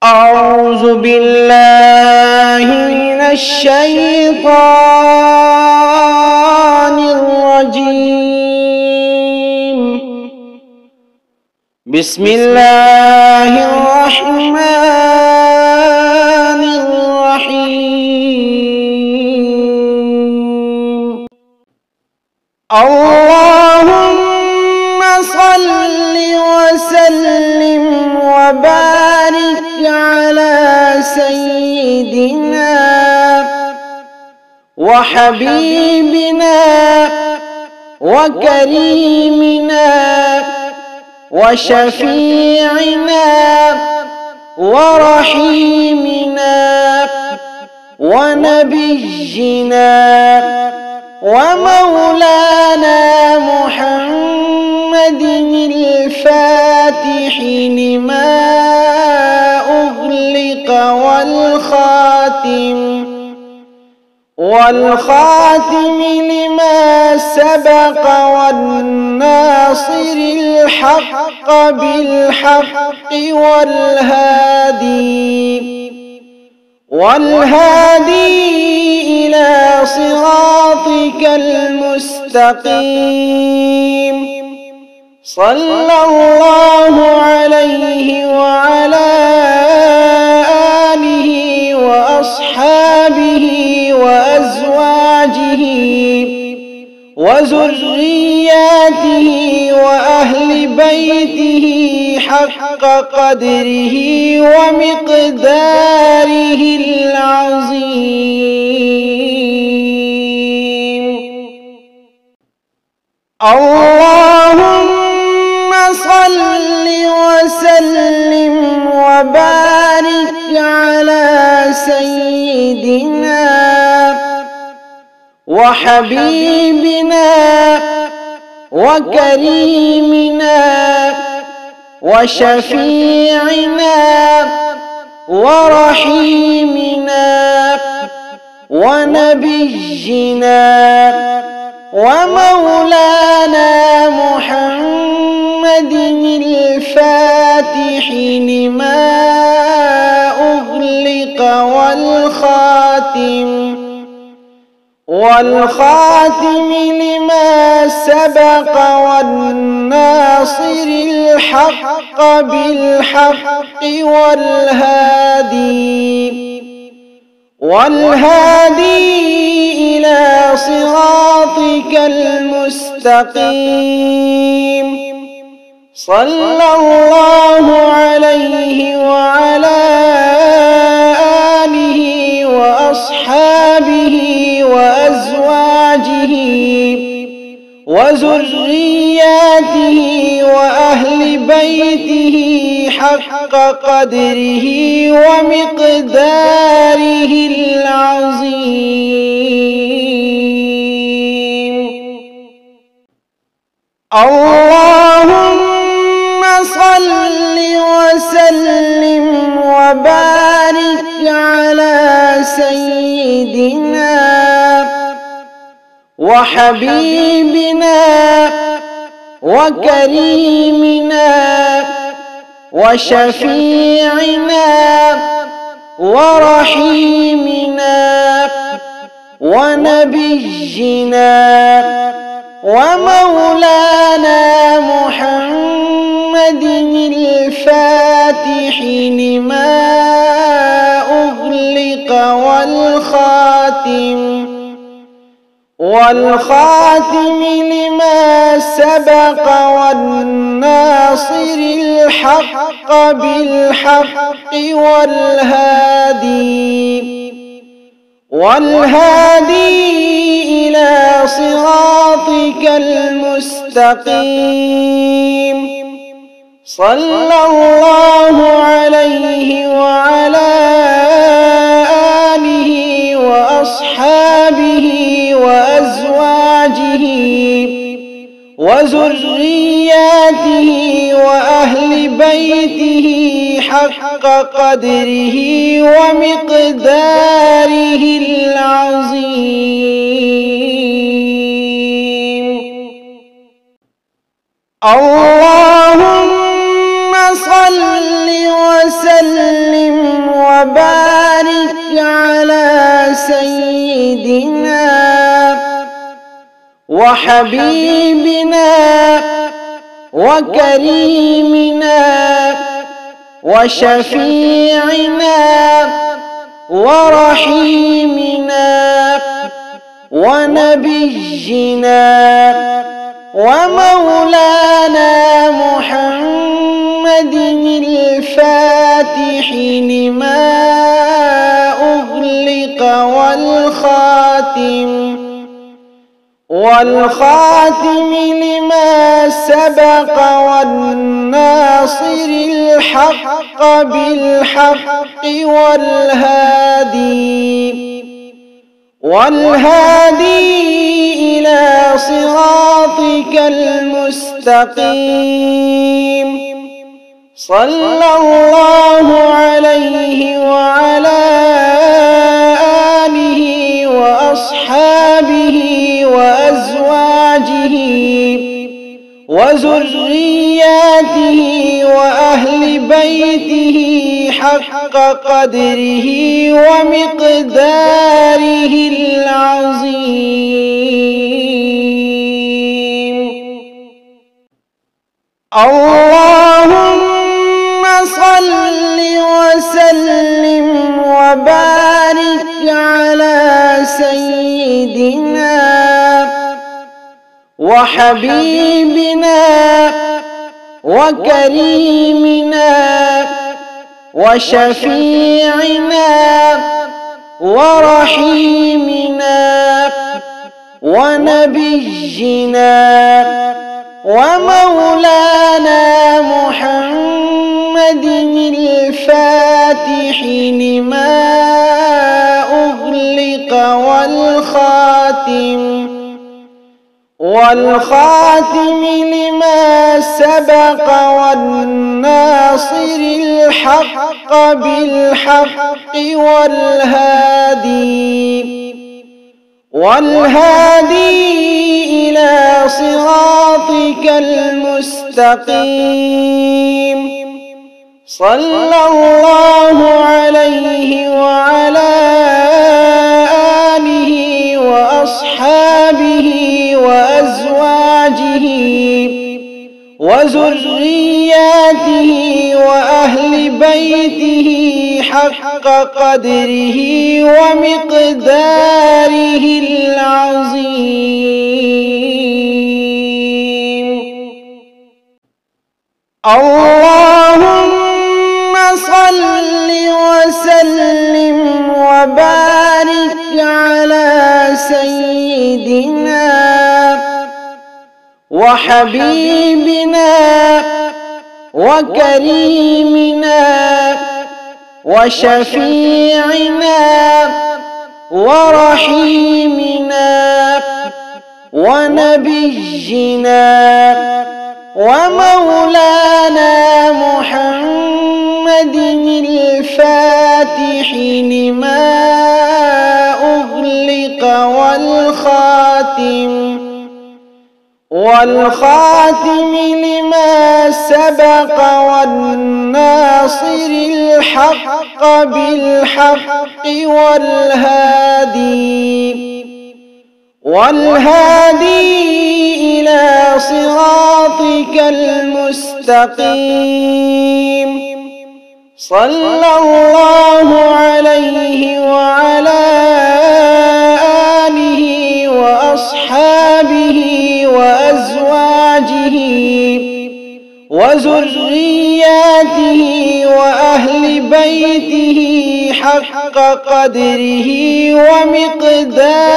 أعوذ بالله من الشيطان الرجيم. بسم الله الرحمن الرحيم. اللهم صل وسلم وبارك على سيدنا وحبيبنا وكريمنا وشفيعنا ورحيمنا ونبينا ومولانا محمد الفاتح لما أغلق والخاتم لما سبق والناصر الحق بالحق والهادي إلى صراطك المستقيم. صلى الله عليه وعلى آله وأصحابه وأزواجه وذرياته وأهل بيته حق قدره ومقداره العظيم. اللهم صل وسلم وبارك على سيدنا وحبيبنا وكريمنا وشفيعنا ورحيمنا ونبينا ومولانا محمد الفاتح لما أغلق والخاتم لما سبق والناصر الحق بالحق والهادي إلى صراطك المستقيم. صلى الله عليه وعلى آله وأصحابه وأزواجه وذرياته وأهل بيته حق قدره ومقداره العظيم. اللهم صل وسلم وبارك على سيدنا وحبيبنا وكريمنا وشفيعنا ورحيمنا ونبينا ومولانا محمد الفاتح لما أغلق والخاتم لما سبق والناصر الحق بالحق والهادي إلى صراطك المستقيم. صلى الله عليه وعلى آله وأصحابه وأزواجه وذرياته وأهل بيته حق قدره ومقداره العظيم. اللهم صل وسلم وبارك على سيدنا وحبيبنا وكريمنا وشفيعنا ورحيمنا ونبينا ومولانا محمد الفاتح لما أغلق والخاتم لما سبق والناصر الحق بالحق والهادي إلى صراطك المستقيم صلى الله عليه وعلى آله وأصحابه وأزواجه وذرياته وأهل بيته حق قدره ومقداره العظيم. اللهم صل وسلم وبارك على سيدنا وحبيبنا وكريمنا وشفيعنا ورحيمنا ونبينا ومولانا محمد الفاتح لما أغلق والخاتم لما سبق والناصر الحق بالحق والهادي إلى صراطك المستقيم صلى الله عليه وعلى آله وأصحابه وأزواجه وذرياته وأهل بيته حق قدره ومقداره العظيم. اللهم صل وسلم وبارك على سيدنا وحبيبنا وكريمنا وشفيعنا ورحيمنا ونبينا ومولانا محمد الفاتح لما أغلق والخاتم لما سبق والناصر الحق بالحق والهادي إلى صراطك المستقيم صلى الله عليه وعلى آله وأصحابه وأزواجه وذرياته وأهل بيته حق قدره ومقداره